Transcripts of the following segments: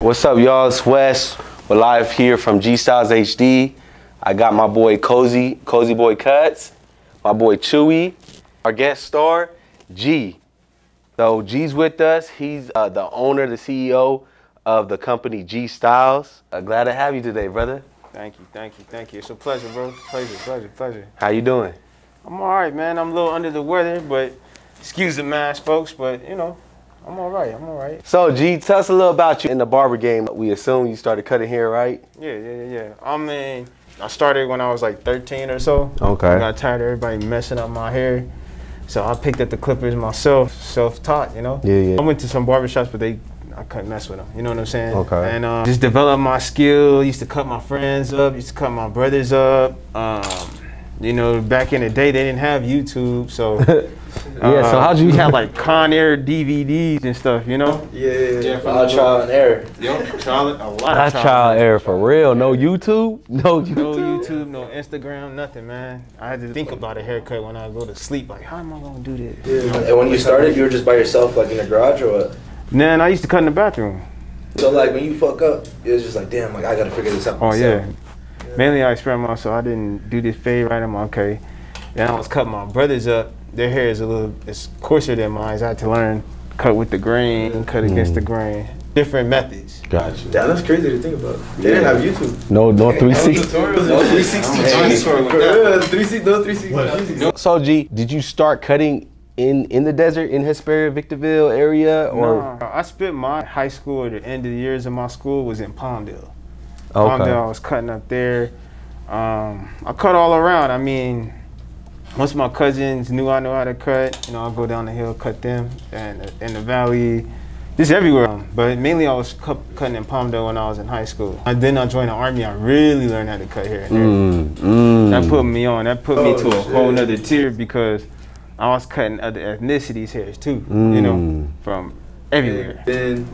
What's up, y'all? It's Wes. We're live here from G Styles HD. I got my boy Cozy Boy Cuts, my boy Chewy, our guest star, G. So G's with us. He's the owner, the CEO of the company G Styles. Glad to have you today, brother. Thank you. It's a pleasure, bro. Pleasure. How you doing? I'm all right, man. I'm a little under the weather, but excuse the mask, folks, but you know, I'm all right. So G, tell us a little about you in the barber game. We assume you started cutting hair, right? Yeah. I mean, I started when I was like 13 or so. Okay. I got tired of everybody messing up my hair. So I picked up the clippers myself, self-taught, you know? Yeah. I went to some barbershops, but I couldn't mess with them, you know what I'm saying? Okay. And just developed my skill, used to cut my friends up, used to cut my brothers up. You know, back in the day, they didn't have YouTube, so... Yeah, so how'd you... We had like Con Air DVDs and stuff, you know? Yeah, a lot of trial and error. Yep, trial and error for real. No YouTube? No YouTube, no Instagram, nothing, man. I had to think about a haircut when I go to sleep, like, how am I gonna do this? Yeah. And when you started, you were just by yourself, like in the garage or what? Man, I used to cut in the bathroom. So like when you fuck up, it was just like, damn, like I gotta figure this out myself. Yeah. Mainly I experimented, so I didn't do this fade right. I'm okay. Then I was cutting my brothers up. Their hair is it's coarser than mine. So I had to learn cut with the grain, cut against the grain. Different methods. Gotcha. Damn, that's crazy to think about. They didn't have YouTube. No 360. No 360. So G, did you start cutting in the desert, in Hesperia, Victorville area, or? No, I spent my high school, or the end of the years of my school was in Palmdale. Okay. Palmdale, I was cutting up there. I cut all around. I mean, most of my cousins knew I knew how to cut. You know, I'll go down the hill, cut them, and in the valley, just everywhere. But mainly I was cutting in Palmdale when I was in high school. And then I joined the Army. I really learned how to cut hair. That put me on. That put me to a whole nother tier because I was cutting other ethnicities' hairs too. You know, from everywhere. Then,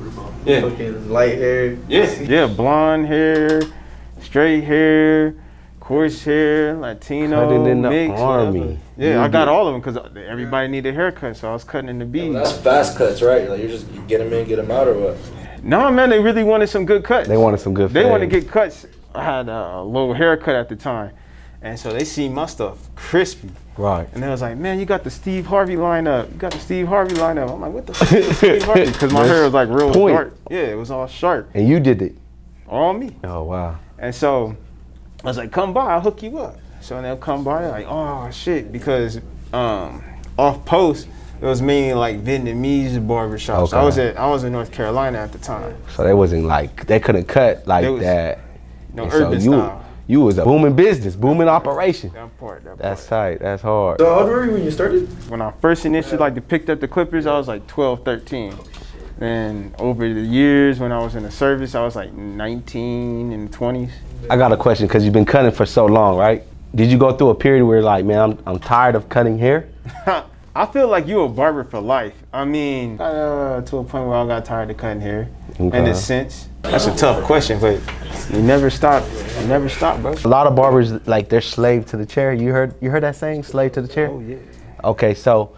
fucking light hair. Yeah, blonde hair, straight hair, coarse hair, Latino, Cutting in the mix, Army. whatever. Yeah, I got all of them because everybody needed a haircut, so I was cutting in the bees. That's fast cuts, right? Like you get them in, get them out, or what? No, man, they really wanted some good cuts. They wanted some good They fades. wanted to get cuts. I had a little haircut at the time, and so they see my stuff crispy. Right. And they was like, man, you got the Steve Harvey lineup. I'm like, what the fuck is Steve Harvey? Because my hair was like real dark. Yeah, it was all sharp. And you did it? All me. Oh, wow. And so I was like, come by, I'll hook you up. So they'll come by, like, oh shit, because off post, it was mainly like Vietnamese barbershops. Okay. I was in North Carolina at the time. So they wasn't like, they couldn't cut like that. No, urban style. You was a booming business, booming operation. That part. That's tight, that's hard. So how old were you when you started? When I first initially picked up the clippers, I was like 12, 13. Then over the years when I was in the service, I was like 19 and 20s. I got a question, because you've been cutting for so long, right? Did you go through a period where like, man, I'm tired of cutting hair? I feel like you're a barber for life. I mean, to a point where I got tired of cutting hair. Okay. In a sense. That's a tough question, but you never stop. You never stop, bro. A lot of barbers, like, they're slave to the chair. You heard that saying, slave to the chair? Oh, yeah. Okay, so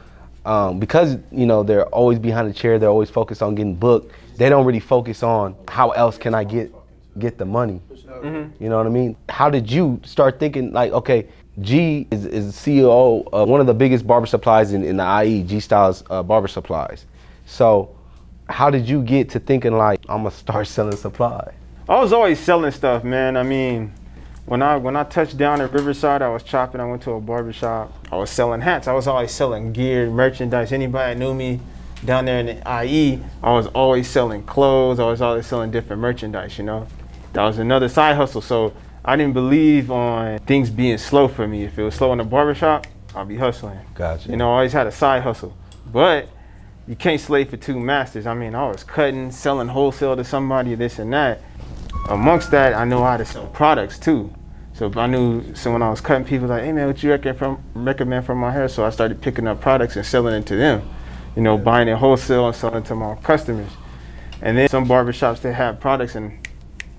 because, you know, they're always behind the chair, they're always focused on getting booked, they don't really focus on how else can I get the money. You know what I mean? How did you start thinking, like, okay, G is the CEO of one of the biggest barber supplies in the IE, G Styles Barber Supplies. So how did you get to thinking like, I'm gonna start selling supply? I was always selling stuff, man. I mean, when I touched down at Riverside, I was chopping. I went to a barber shop. I was selling hats. I was always selling gear, merchandise. Anybody that knew me down there in the IE, I was always selling clothes. I was always selling different merchandise, you know? That was another side hustle. So I didn't believe on things being slow for me. If it was slow in the barbershop, I'll be hustling. Gotcha. You know, I always had a side hustle. But you can't slave for two masters. I mean, I was cutting, selling wholesale to somebody, this and that. Amongst that, I know how to sell products too. So when I was cutting, people like, hey man, what you recommend for my hair? So I started picking up products and selling it to them. You know, buying it wholesale and selling it to my customers. And then some barbershops, they have products and,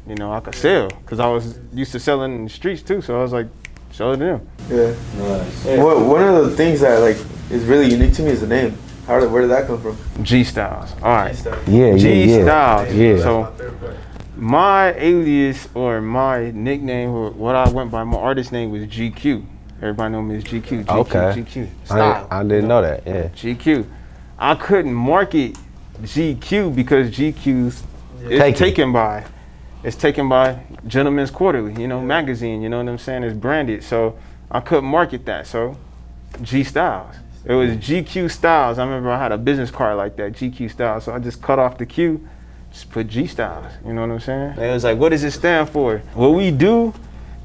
you know, I could sell because I was used to selling in the streets too. So I was like, sell it to them. Yeah. Nice. One of the things that like is really unique to me is the name. Where did that come from? G Styles. All right. Yeah, G Styles. Yeah. So my alias or my nickname, or what I went by, my artist name was GQ. Everybody know me as GQ. GQ. Style. I didn't know that. Yeah. GQ. I couldn't market GQ because GQ's is taken by Gentleman's Quarterly, you know, magazine. You know what I'm saying? It's branded, so I couldn't market that. So G Styles. It was GQ Styles. I remember I had a business card like that, GQ Styles. So I just cut off the Q, just put G Styles. You know what I'm saying? And it was like, what does it stand for? What we do,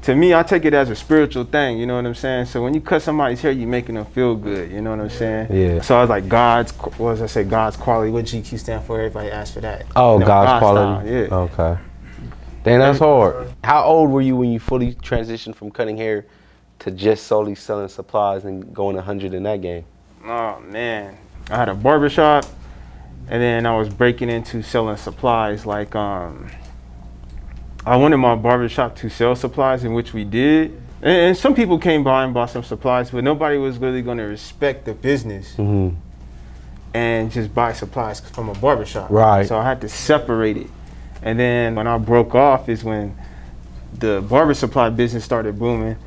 to me, I take it as a spiritual thing. You know what I'm saying? So when you cut somebody's hair, you're making them feel good. You know what I'm saying? Yeah. So I was like, God's quality. What GQ stand for? Everybody asked for that. Oh, You know, God's quality. Style, yeah. Okay. Damn, that's hard. How old were you when you fully transitioned from cutting hair to just solely selling supplies and going 100 in that game? Oh man, I had a barbershop, and then I was breaking into selling supplies. Like I wanted my barbershop to sell supplies, in which we did. And some people came by and bought some supplies, but nobody was really going to respect the business and just buy supplies from a barbershop. Right. So I had to separate it. And then when I broke off is when the barber supply business started booming.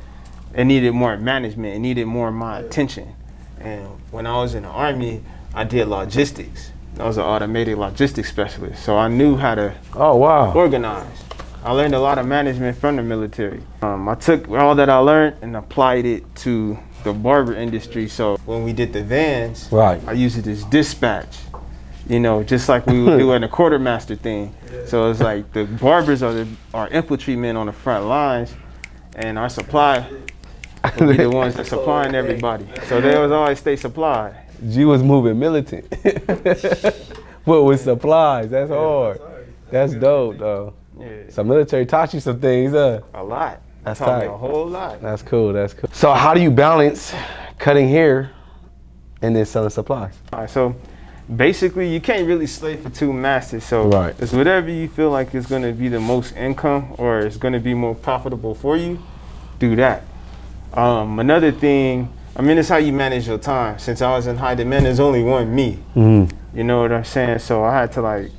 It needed more management. It needed more of my attention. And when I was in the Army, I did logistics. I was an automated logistics specialist. So I knew how to organize. I learned a lot of management from the military. I took all that I learned and applied it to the barber industry. So when we did the vans, I used it as dispatch. You know, just like we would do in the quartermaster thing. So it's like the barbers are infantrymen on the front lines, and our supply would be the ones that supplying everybody. So they was always stay supplied. G was moving militant. But with supplies, that's hard. That's dope though. Yeah. So military taught you some things, huh? A lot. That's taught me tight. a whole lot. That's cool, that's cool. So how do you balance cutting hair and then selling supplies? All right, so basically you can't really slave for two masters. So it's whatever you feel like is gonna be the most income or is gonna be more profitable for you, do that. Another thing, I mean, it's how you manage your time. Since I was in high demand, there's only one me. You know what I'm saying? So I had to like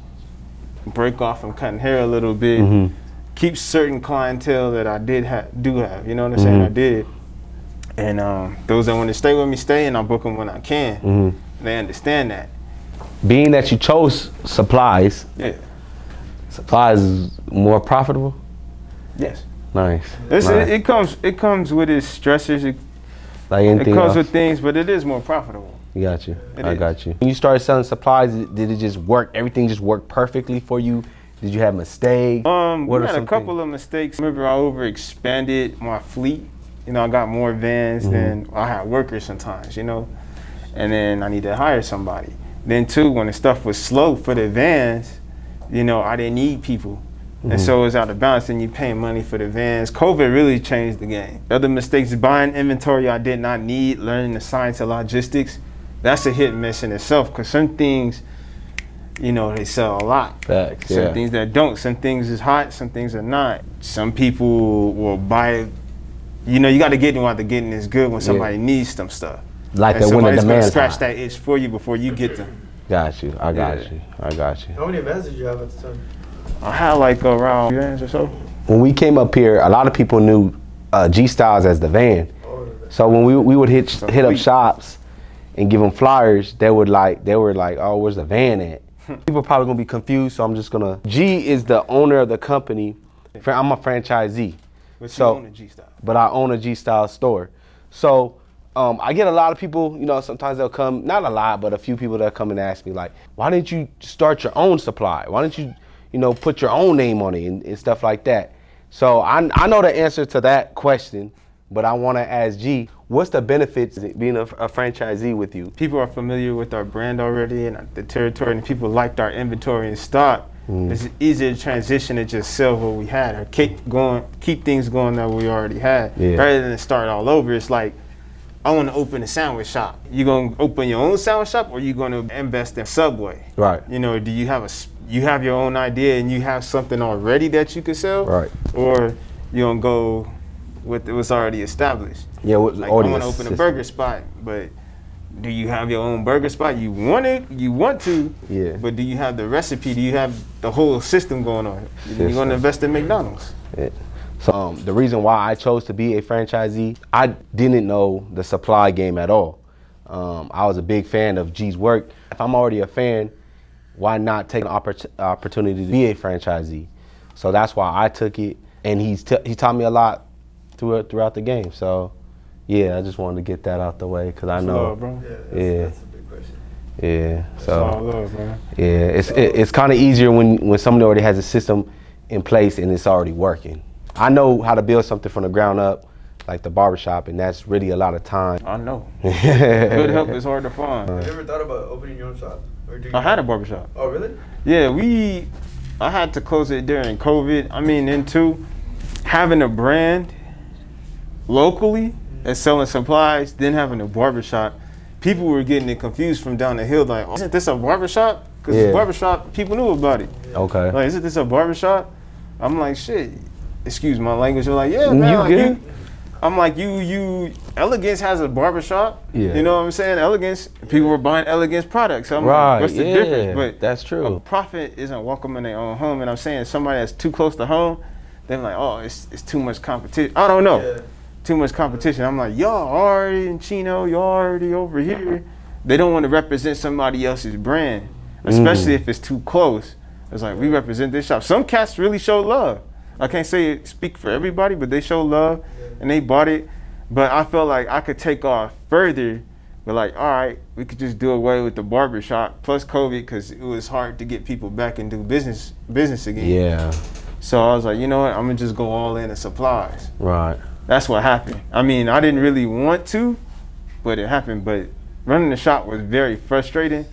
break off from cutting hair a little bit, keep certain clientele that I do have. You know what I'm saying? I did. And those that want to stay with me, stay, and I book them when I can. They understand that. Being that you chose supplies, supplies is more profitable? Yes. Nice. It comes with its stressors. It comes with things, but it is more profitable. Got you. I got you. When you started selling supplies, did it just work? Everything just worked perfectly for you? Did you have mistakes? We had a couple of mistakes. Remember, I overexpanded my fleet. You know, I got more vans than I had workers sometimes. You know, and then I needed to hire somebody. Then too, when the stuff was slow for the vans, you know, I didn't need people. And so it was out of balance, and you paying money for the vans. COVID really changed the game. Other mistakes, buying inventory I did not need, learning the science of logistics, that's a hit and miss in itself, because some things, you know, they sell a lot. Facts, some things that don't. Some things is hot, some things are not. Some people will buy it. You know, you got to get them while the getting is good when somebody needs some stuff. Like that when the demand's scratch that itch for you before you get them. Got you. I got you. I got you. How many vans did you have at the time? I had like around 3 vans or so. When we came up here, a lot of people knew G Styles as the van. So when we would hit up shops and give them flyers, they were like, oh, where's the van at? People are probably gonna be confused, so I'm just gonna. G is the owner of the company. I'm a franchisee. But you own a G Style. But I own a G Style store. So I get a lot of people, you know, sometimes they'll come, not a lot, but a few people that come and ask me like, why didn't you start your own supply? Why didn't you, you know, put your own name on it and stuff like that? So I know the answer to that question, but I want to ask G, what's the benefits of being a franchisee with you? People are familiar with our brand already and the territory, and people liked our inventory and stock. It's easier to transition and just sell what we had, or keep things going that we already had, rather than start all over. It's like, I want to open a sandwich shop. You gonna open your own sandwich shop, or you gonna invest in Subway? Right. You know, do you have your own idea and you have something already that you could sell? Right. Or you gonna go with what's already established? Yeah. Like, I want to open a burger spot, but do you have your own burger spot? You want to, Yeah. but do you have the recipe? Do you have the whole system going on? You're going to invest in McDonald's. Yeah. So the reason why I chose to be a franchisee, I didn't know the supply game at all. I was a big fan of G's work. If I'm already a fan, why not take an opportunity to be a franchisee? So that's why I took it, and he taught me a lot throughout the game. So yeah, I just wanted to get that out the way because I know. Love, bro. That's a big question. Yeah. So all love, man. yeah, it's kind of easier when somebody already has a system in place and it's already working. I know how to build something from the ground up, like the barbershop, and that's really a lot of time. I know. Good help is hard to find. Have you ever thought about opening your own shop? Or do you I had a barbershop. Oh, really? Yeah, I had to close it during COVID. I mean, and two, having a brand locally and selling supplies, then having a barbershop, people were getting it confused from down the hill. Like, oh, isn't this a barbershop? Because Yeah. barbershop, people knew about it. Okay. Like, isn't this a barbershop? I'm like, shit. Excuse my language. They're like, yeah, man. You Like, good? I'm like, you. Elegance has a barbershop. Yeah. You know what I'm saying? Elegance. People were buying Elegance products. So I'm Right. like, what's the difference? But that's true. a prophet isn't welcome in their own home, and I'm saying somebody that's too close to home, they're like, oh, it's too much competition. I don't know. Yeah. Too much competition. I'm like, y'all already in Chino, y'all already over here. They don't want to represent somebody else's brand, especially if it's too close. It's like, we represent this shop. Some cats really show love. I can't speak for everybody, but they show love and they bought it. But I felt like I could take off further, but like, all right, we could just do away with the barber shop plus COVID because it was hard to get people back and do business again. Yeah. So I was like, you know what, I'm gonna just go all in supplies. Right. That's what happened. I mean, I didn't really want to, but it happened. But running the shop was very frustrating.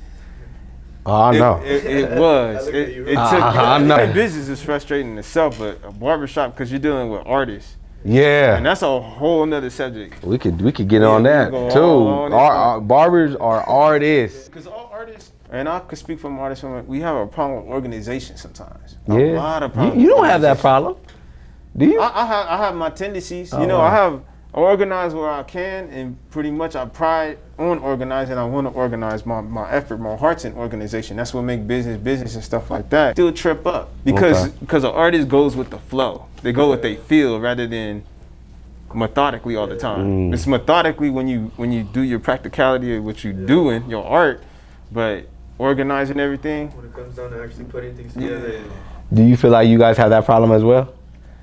Oh, I know. It was. I look at you. It took. I know. My business is frustrating in itself, but a barbershop because you're dealing with artists, Yeah. and that's a whole nother subject. We could get Yeah, on we that can go too. all on it. Our barbers are artists. Because all artists, and I could speak from artists, we have a problem with organization sometimes. Yeah. A lot of problems. You don't with have that organization. problem, do you? I have my tendencies. Oh, You know, wow. I organize where I can, and pretty much I pride on organizing. I want to organize my effort, my heart's in organization. That's what make business and stuff like that. Still trip up because an artist goes with the flow. They go what they feel rather than methodically all the time. It's methodically when you do your practicality of what you're doing, your art, but organizing everything. When it comes down to actually putting things together. Do you feel like you guys have that problem as well?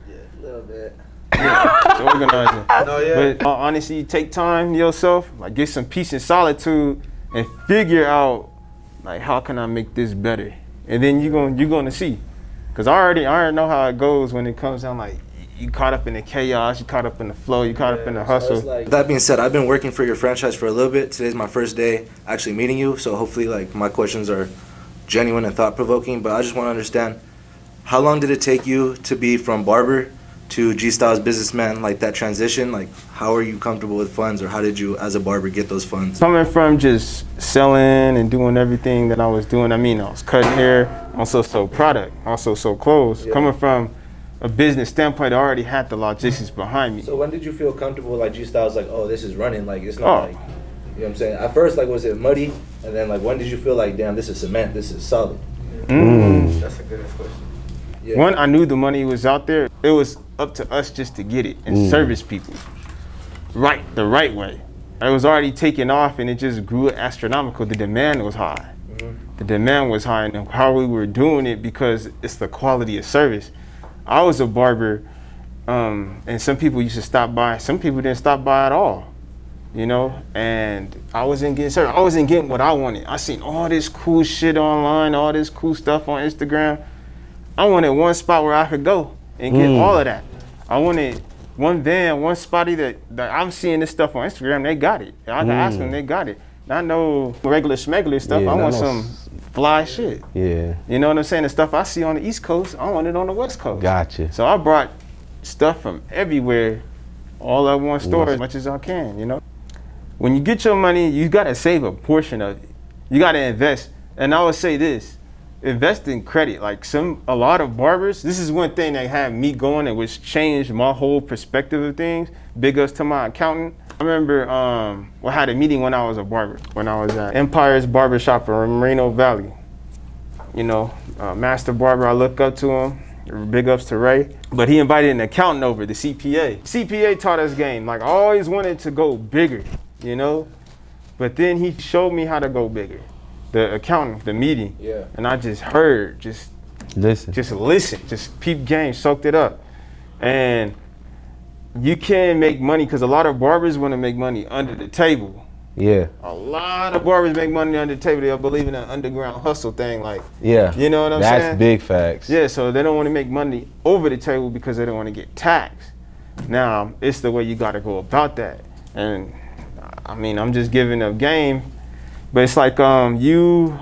Yeah, a little bit. It's organizing. No, yeah. But honestly, you take time to yourself, like get some peace and solitude, and figure out like how can I make this better, and then you're gonna see, cause I already know how it goes when it comes down like you caught up in the chaos, you caught up in the flow, you caught up in the hustle. That being said, I've been working for your franchise for a little bit. Today's my first day actually meeting you, so hopefully like my questions are genuine and thought-provoking. But I just want to understand, how long did it take you to be from barber to G-Styles businessman, like that transition? Like, how are you comfortable with funds, or how did you as a barber get those funds? Coming from just selling and doing everything that I was doing, I mean, I was cutting hair, also sold product, also sold clothes. Yeah. Coming from a business standpoint, I already had the logistics behind me. So when did you feel comfortable, like G-Styles, like, oh, this is running, like it's Oh. not like, you know what I'm saying? At first, like, was it muddy? And then like, when did you feel like, damn, this is cement, this is solid? That's a good question. Yeah. One, I knew the money was out there. It was up to us just to get it and service people the right way. It was already taking off and it just grew astronomical. The demand was high. The demand was high, and how we were doing it because it's the quality of service. I was a barber, and some people used to stop by. Some people didn't stop by at all, you know. And I wasn't getting service. I wasn't getting what I wanted. I seen all this cool shit online, all this cool stuff on Instagram. I wanted one spot where I could go and get all of that. I wanted one van, one spotty that I'm seeing this stuff on Instagram. They got it. I can ask them, they got it. Not no regular schmegular stuff. Yeah, I want no some fly shit. Yeah. You know what I'm saying? The stuff I see on the East Coast, I want it on the West Coast. Gotcha. So I brought stuff from everywhere, all at one store, as much as I can, you know? When you get your money, you gotta save a portion of it. You gotta invest. And I would say this, invest in credit. Like a lot of barbers, this is one thing that had me going and which changed my whole perspective of things. Big ups to my accountant. I remember I had a meeting when I was a barber, when I was at Empire's Barbershop in Moreno Valley. You know, master barber, I look up to him. Big ups to Ray. But he invited an accountant over, the CPA. CPA taught us game. Like, I always wanted to go bigger, you know? But then he showed me how to go bigger. The accountant, the meeting. Yeah. And I just heard, just listen, just peep game, soaked it up. And you can make money, because a lot of barbers want to make money under the table. Yeah. A lot of barbers make money under the table. They believe in an underground hustle thing, like, yeah, you know what I'm saying? That's big facts. Yeah, so they don't want to make money over the table because they don't want to get taxed. Now, it's the way you got to go about that. And I mean, I'm just giving a game, but it's like you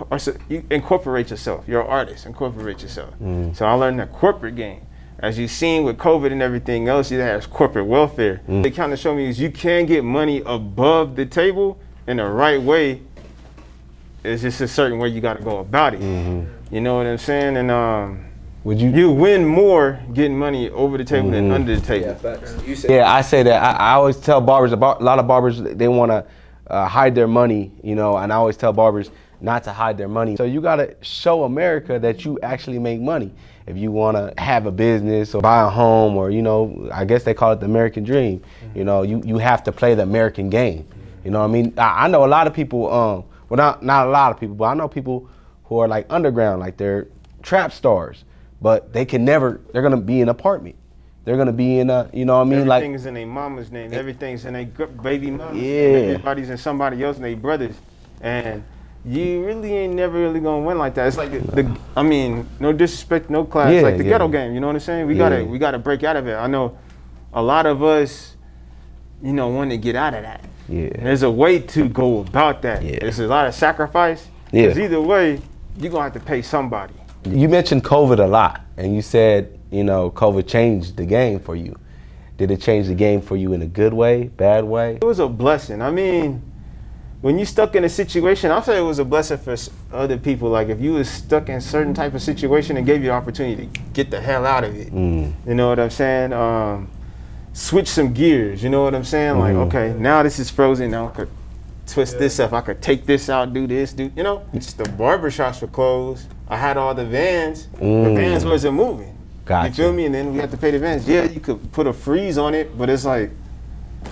incorporate yourself. You're an artist, incorporate yourself. So I learned the corporate game. As you've seen with COVID and everything else, you have corporate welfare. They kind of show me is you can get money above the table in the right way. It's just a certain way you got to go about it. You know what I'm saying? And you win more getting money over the table than under the table. Yeah, I say that. I always tell barbers, a lot of barbers, they want to hide their money, you know, and I always tell barbers not to hide their money. So you got to show America that you actually make money. If you want to have a business or buy a home, or, you know, I guess they call it the American dream, you know, you have to play the American game. You know what I mean? I know a lot of people, well, not a lot of people, but I know people who are like underground, like they're trap stars, but they can never, they're going to be in an apartment. They're going to be in a, you know what I mean? Everything is in their mama's name. Everything's in their baby mama's name. Everybody's in somebody else and their brothers. And you really ain't never really gonna win like that. It's like I mean, no disrespect, no class. It's like the ghetto game. You know what I'm saying? We gotta break out of it. I know a lot of us, you know, want to get out of that. Yeah. There's a way to go about that. Yeah. There's a lot of sacrifice. Yeah. Because either way, you're gonna have to pay somebody. You mentioned COVID a lot, and you said, you know, COVID changed the game for you. Did it change the game for you in a good way, bad way? It was a blessing. I mean, when you stuck in a situation, I'll say it was a blessing for other people. Like if you was stuck in a certain type of situation and gave you the opportunity to get the hell out of it. You know what I'm saying? Switch some gears, you know what I'm saying? Like, okay, now this is frozen, now I could twist this up, I could take this out, do this, you know? It's the barbershops were closed. I had all the vans. The vans wasn't moving. Gotcha. You feel me? And then we had to pay the vans. Yeah, you could put a freeze on it, but it's like,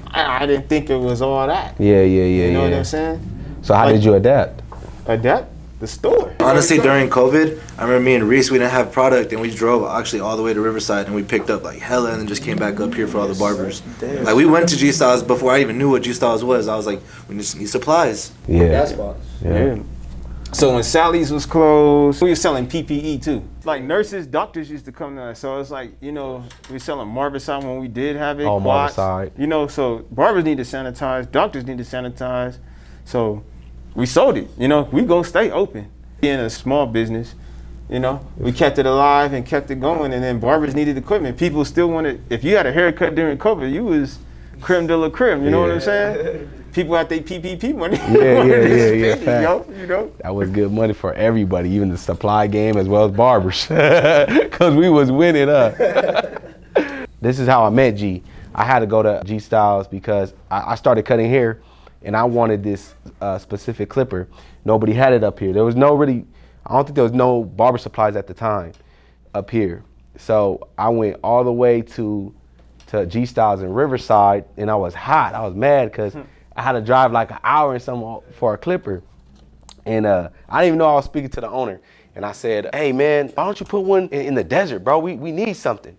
I didn't think it was all that. You know what I'm saying? So how did you adapt? Adapt? The store. Honestly, during COVID, I remember me and Reese, we didn't have product, and we drove actually all the way to Riverside, and we picked up like hella, and then just came back up here for all the barbers. Like we went to G-Styles before I even knew what G-Styles was. I was like, we just need supplies. Yeah. So when Sally's was closed, we were selling PPE too. Like nurses, doctors used to come to us. So it's like, you know, we were selling Marbicide when we did have it. Oh, Marbicide. You know, so barbers need to sanitize, doctors need to sanitize. So we sold it, you know, we gonna stay open. In a small business, you know, we kept it alive and kept it going, and then barbers needed equipment. People still wanted, if you had a haircut during COVID, you was creme de la creme, you know what I'm saying? People had their PPP money. You know? That was good money for everybody, even the supply game as well as barbers, because we was winning up. This is how I met G. I had to go to G-Styles because I started cutting hair, and I wanted this specific clipper. Nobody had it up here. There was no really, I don't think there was no barber supplies at the time up here. So I went all the way to G-Styles in Riverside, and I was hot. I was mad because I had to drive like an hour and something for a clipper. And I didn't even know I was speaking to the owner. And I said, hey man, why don't you put one in the desert, bro? We need something.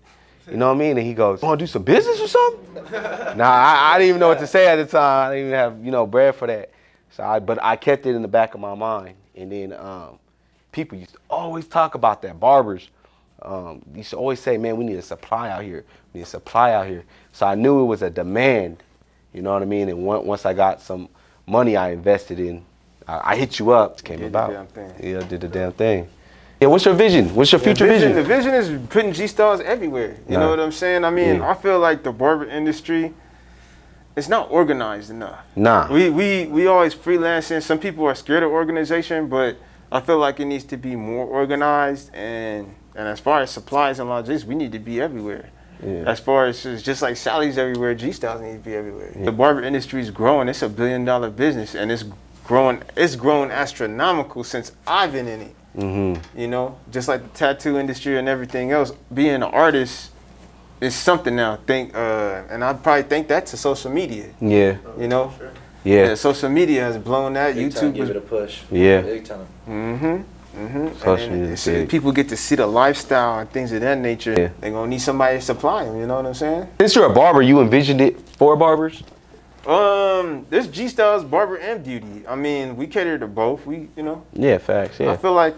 You know what I mean? And he goes, you want to do some business or something? Nah, I didn't even know what to say at the time. I didn't even have, you know, bread for that. So but I kept it in the back of my mind. And then people used to always talk about that. Barbers used to always say, man, we need a supply out here. We need a supply out here. So I knew it was a demand, you know what I mean? And once I got some money I invested in, I hit you up. It came about. Yeah, did the damn thing. Yeah, what's your vision? What's your future vision? The vision is putting G-Styles everywhere. You know what I'm saying? I mean, I feel like the barber industry, it's not organized enough. Nah. We always freelancing. Some people are scared of organization, but I feel like it needs to be more organized. And as far as supplies and logistics, we need to be everywhere. As far as it's just like Sally's everywhere, G-Styles need to be everywhere. The barber industry is growing. It's a $1 billion business, and it's grown astronomical since I've been in it. You know, just like the tattoo industry and everything else, being an artist is something now. And I probably think that's to social media. Yeah. You know? Yeah. Social media has blown that. Big YouTube time, give it a push. Yeah. Big time. Social media. People get to see the lifestyle and things of that nature. Yeah. They're gonna need somebody to supply them. You know what I'm saying? Since you're a barber, you envisioned it for barbers? There's G-Styles, barber and beauty. I mean, we cater to both. You know. Yeah, facts. Yeah. I feel like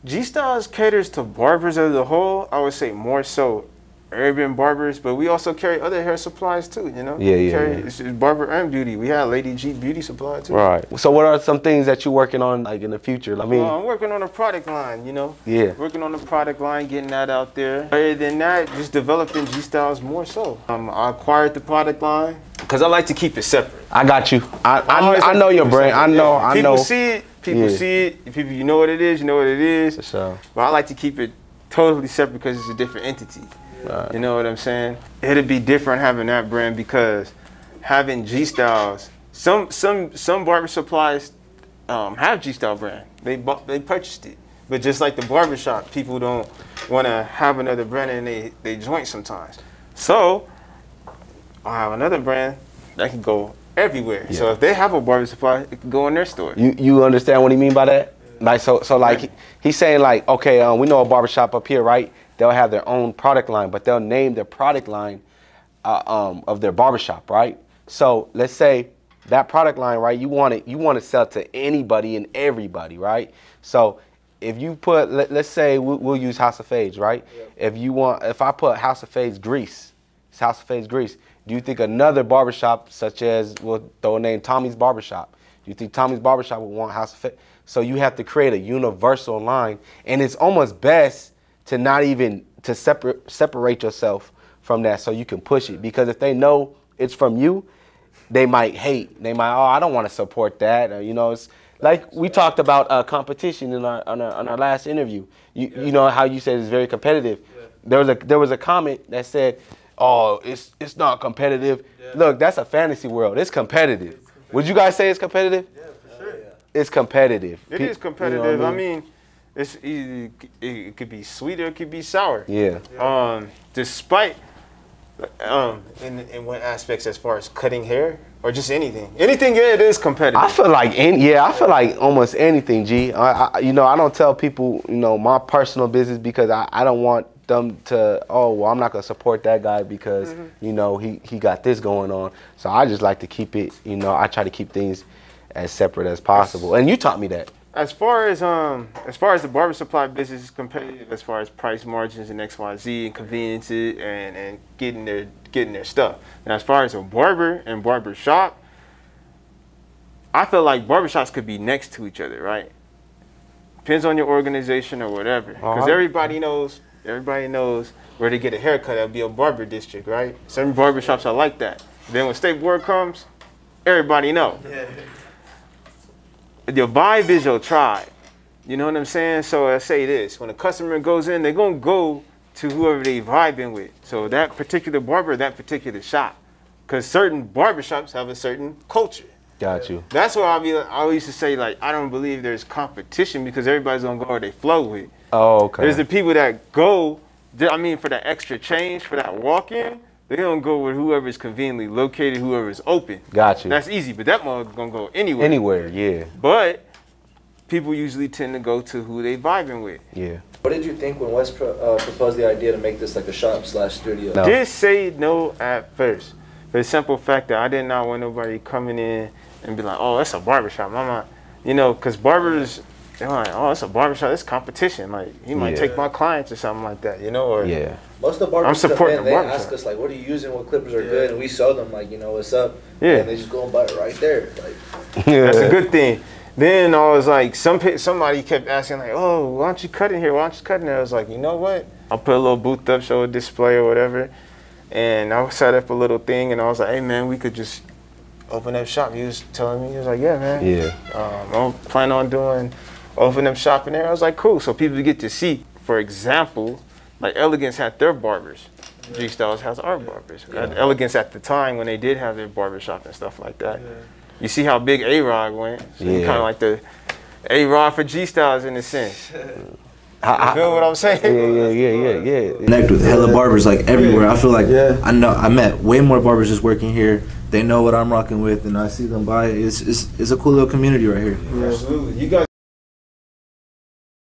G-Styles caters to barbers as a whole. I would say more so urban barbers, but we also carry other hair supplies too, you know? It's barber and beauty. We have Lady G beauty supply too. Right. So what are some things that you're working on like in the future? I mean, I'm working on a product line, you know? Yeah. Working on the product line, getting that out there. Other than that, just developing G-Styles more so. I acquired the product line because I like to keep it separate. I got you. I know your brand. I know. People see it. People see it. People, you know what it is. You know what it is. For sure. But I like to keep it totally separate because it's a different entity. Right. You know what I'm saying? It'd be different having that brand because having G-Styles, some barber supplies have G-Style brand. They purchased it. But just like the barbershop, people don't want to have another brand in they joint sometimes. So I have another brand that can go everywhere. Yeah. So if they have a barber supply, it can go in their store. You understand what he mean by that? Like so like he's saying like, okay, we know a barbershop up here, right? They'll have their own product line, but they'll name their product line of their barbershop, right? So let's say that product line, right? You want to sell to anybody and everybody, right? So if you put, let's say we'll use House of Fades, right? Yep. If I put House of Fades grease, it's House of Fades grease. Do you think another barbershop, such as we'll throw a name Tommy's Barbershop, do you think Tommy's Barbershop would want House of Fades? So you have to create a universal line, and it's almost best to not even to separate yourself from that so you can push it, because if they know it's from you, they might hate. They might, oh, I don't want to support that. Or, you know, it's like we talked about competition in on our last interview. You know how you said it's very competitive. Yeah. There was a comment that said, oh, it's not competitive. Yeah. Look, that's a fantasy world. It's competitive. Would you guys say it's competitive? Yeah, for sure. It's competitive. It is competitive. You know what I mean? It's easy. It could be sweet or it could be sour. Yeah. Despite in what aspects as far as cutting hair or just anything, yeah, it is competitive. I feel like almost anything. G. You know, I don't tell people, you know, my personal business because I don't want them to, oh, well, I'm not gonna support that guy because you know he got this going on. So I just like to keep it. You know, I try to keep things as separate as possible. And you taught me that. As far as the barber supply business is competitive, as far as price margins and XYZ and conveniences and getting their stuff. And as far as a barber and barber shop, I feel like barbershops could be next to each other, right? Depends on your organization or whatever. Because everybody knows where to get a haircut. That'll be a barber district, right? Some barbershops are like that. Then when state board comes, everybody know. Yeah. Your vibe is your tribe. You know what I'm saying? So I say this, when a customer goes in, they're going to go to whoever they vibing with. So that particular barber, that particular shop. Because certain barbershops have a certain culture. Got you. That's why I always used to say, like, I don't believe there's competition because everybody's going to go where they flow with. Oh, okay. There's the people that go, I mean, for that extra change, for that walk-in, they don't go with whoever's conveniently located, whoever's open. Got you. That's easy, but that motherfucker's gonna go anywhere. Anywhere, yeah. But people usually tend to go to who they vibing with. Yeah. What did you think when Wes proposed the idea to make this like a shop/studio? No. Did say no at first. For the simple fact that I did not want nobody coming in and be like, oh, that's a barbershop. I'm not, you know, because barbers, they're like, oh, it's a barbershop, it's competition. Like, he might take my clients or something like that, you know? Or most of the barbers come in, they ask us, like, what are you using, what clippers are good? And we show them, like, you know, what's up? Yeah. And they just go and buy it right there. Like, that's a good thing. Then I was like, somebody kept asking, like, oh, why don't you cut in here? Why don't you cut in there? I was like, you know what? I'll put a little booth up, show a display or whatever. And I set up a little thing, and I was like, hey, man, we could just open up shop. He was telling me, he was like, yeah, man. Yeah. I'm planning on open up shop in there. I was like, cool. So people get to see, for example, Like Elegance had their barbers. G Styles has our barbers. Elegance at the time when they did have their barbershop and stuff like that. You see how big A-Rod went. So kind of like the A-Rod for G Styles in a sense. You feel what I'm saying? Yeah. Connect with hella barbers like everywhere. I feel like I met way more barbers just working here. They know what I'm rocking with, and I see them by. It's a cool little community right here. Yeah, absolutely.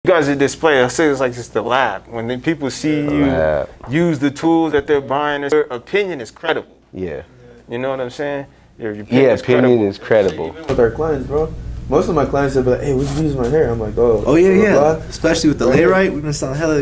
You guys at display, I say it's like just the lab. When people see you use the tools that they're buying, their opinion is credible. Yeah. You know what I'm saying? Your opinion is credible. With our clients, bro. Most of my clients have been like, hey, what you use my hair? I'm like, oh yeah. Especially with the layrite, we've been selling hella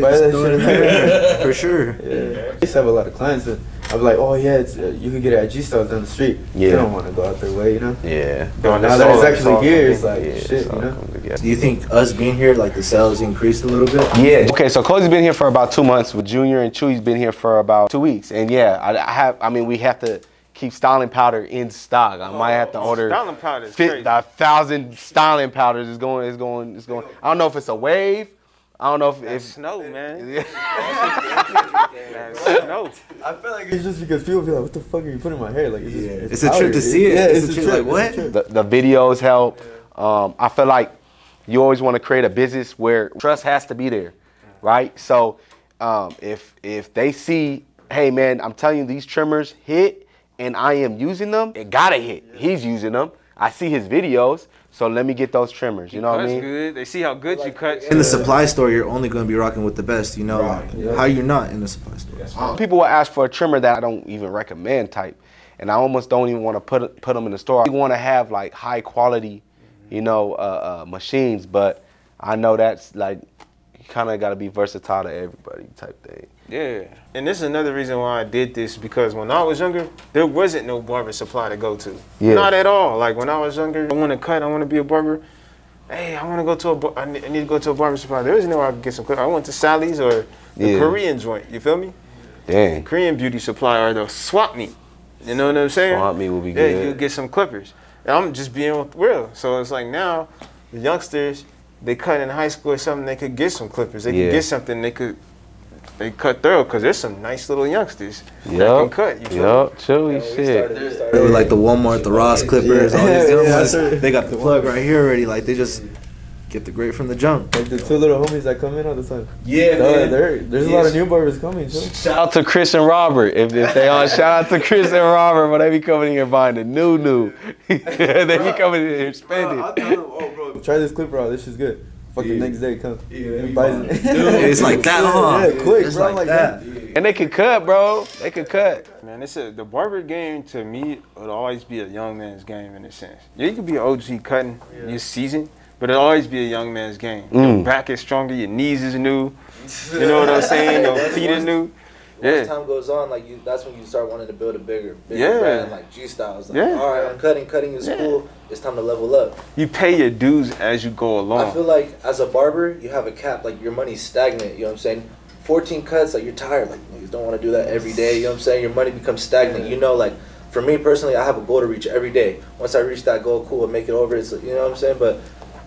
for sure. Yeah. I used to have a lot of clients that I'm like, oh yeah, you can get it at G Styles down the street. Yeah. They don't want to go out their way, you know? Yeah. But now that it's actually here, it's like, shit, you know? Do you think us being here, like the sales increased a little bit? Yeah. Okay, so Cozy's been here for about 2 months with Junior, and Chewy's been here for about 2 weeks. And yeah, we have to keep styling powder in stock. I might have to order styling powder is 1,000 styling powders. It's going. I don't know if it's a wave. I don't know if it's snow, man. That's snow. I feel like it's just because people feel like, what the fuck are you putting in my hair? Like, it's a trip to see it. Yeah, it's a trip. Like what? The videos help. I feel like you always want to create a business where trust has to be there, right? So if they see, hey man, I'm telling you these trimmers hit, and I am using them, it gotta hit. He's using them. I see his videos, so let me get those trimmers. You know what I mean? Good. They see how good you cut. In the supply store, you're only gonna be rocking with the best. You know, how you're not in the supply store. People will ask for a trimmer that I don't even recommend type, and I almost don't even want to put them in the store. I want to have like high quality, you know, machines, but I know that's like, you kind of got to be versatile to everybody type thing. Yeah, and this is another reason why I did this, because when I was younger, there wasn't no barber supply to go to. Yeah. Not at all. Like when I was younger, I want to cut, I want to be a barber. Hey, I want to go to I need to go to a barber supply. There was nowhere I could get some clippers. I went to Sally's or the Korean joint. You feel me? Dang. Korean beauty supply or the swap meet. You know what I'm saying? Swap meet will be good. Yeah, you'll get some clippers. And I'm just being real. So it's like now, the youngsters, they cut in high school or something, they could get some clippers. They could get something they cut thorough, because there's some nice little youngsters that can cut. Chewy shit. They were like the Walmart, the Ross clippers, all these young ones. They got the plug right here already. Like they just get the grade from the jump. Like the two little homies that come in all the time. Yeah, man. There's a lot of new barbers coming too. Shout out to Chris and Robert. If they on, shout out to Chris and Robert, but they be coming in here buying the new. They be coming in here spending. I'll tell them, oh bro, try this clipper out. This is good. The next day come. It's like that, huh? Yeah, quick, it's bro. like that. And they could cut, bro. They could cut. Man, the barber game to me would always be a young man's game in a sense. Yeah, you could be an OG cutting, you're seasoned, but it'll always be a young man's game. Your back is stronger, your knees is new. You know what I'm saying? Your feet are new. As time goes on, like that's when you start wanting to build a bigger brand, like G Styles. Like, all right, I'm cutting is cool. It's time to level up. You pay your dues as you go along. I feel like as a barber, you have a cap. Like your money's stagnant. You know what I'm saying? 14 cuts, like you're tired. Like you don't want to do that every day. You know what I'm saying? Your money becomes stagnant. You know, like for me personally, I have a goal to reach every day. Once I reach that goal, cool, and make it over. It's you know what I'm saying? But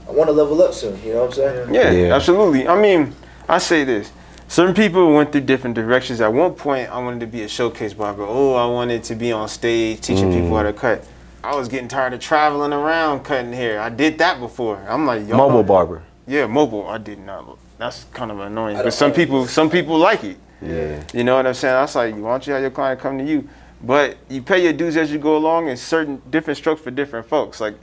I want to level up soon. You know what I'm saying? Yeah, absolutely. I mean, I say this. Certain people went through different directions. At one point, I wanted to be a showcase barber. Oh, I wanted to be on stage teaching people how to cut. I was getting tired of traveling around cutting hair. I did that before. I'm like, yo. Mobile barber. Yeah, mobile. I did not. That's kind of annoying. But some people like it. Yeah. You know what I'm saying? I was like, why don't you have your client come to you? But you pay your dues as you go along, and certain different strokes for different folks. Like,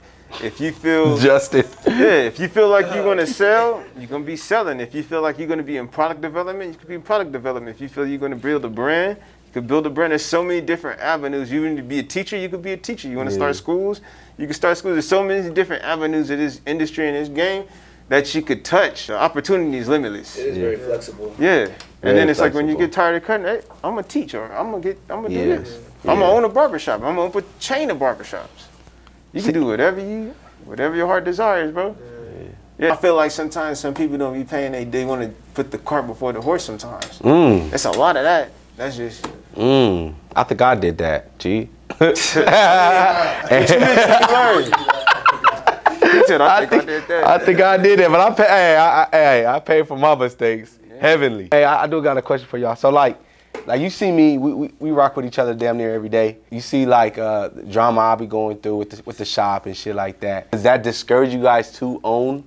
if you feel if you feel like you're gonna sell, you're gonna be selling. If you feel like you're gonna be in product development, you could be in product development. If you feel you're gonna build a brand, you could build a brand. There's so many different avenues. You want to be a teacher, you could be a teacher. You want to start schools, you can start schools. There's so many different avenues of this industry and this game that you could touch. The opportunity is limitless. It is very flexible. Yeah. And then it's like when you get tired of cutting, hey, I'm gonna teach, or I'm gonna do this. I'm gonna own a barbershop. I'm gonna put a chain of barbershops. You can do whatever your heart desires, bro. Yeah. I feel like sometimes some people don't be paying. They want to put the cart before the horse. Sometimes. It's a lot of that. That's just. I think I did that. G. I think I did that. I think I did it, but I paid for my mistakes. Heavenly. Hey, I do got a question for y'all. So like you see me, we rock with each other damn near every day. You see like drama I'll be going through with the shop and shit like that. Does that discourage you guys to own?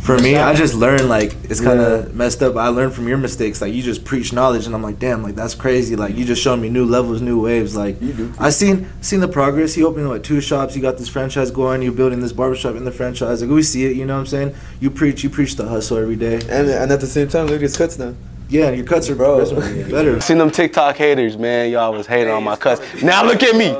For me, I just learned, like, it's kind of messed up. I learned from your mistakes. Like, you just preach knowledge, and I'm like, damn, like, that's crazy. Like, you just showed me new levels, new waves. Like, You do. I seen the progress. You opened, what, 2 shops. You got this franchise going. You're building this barbershop in the franchise. Like, we see it, you know what I'm saying? You preach the hustle every day. And at the same time, look at his cuts now. Yeah, and your cuts are better. Seen them TikTok haters, man. Y'all was hating on my cuts. Now look at me.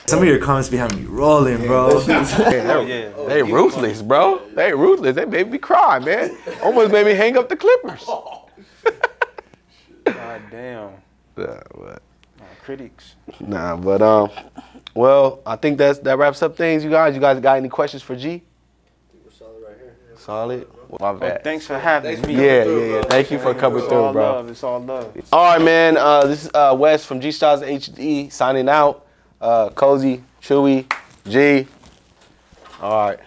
Some of your comments be having me rolling, bro. They ruthless, bro. They ruthless. They made me cry, man. Almost made me hang up the clippers. God damn. Critics. Nah, but well, I think that wraps up things, you guys. You guys got any questions for G? We're solid right here. Solid. My bad. Thanks for having me. Yeah. Thank you for coming through, bro. It's all love. All right, man. This is Wes from G Styles HD signing out. Cozy, Chewy, G. All right.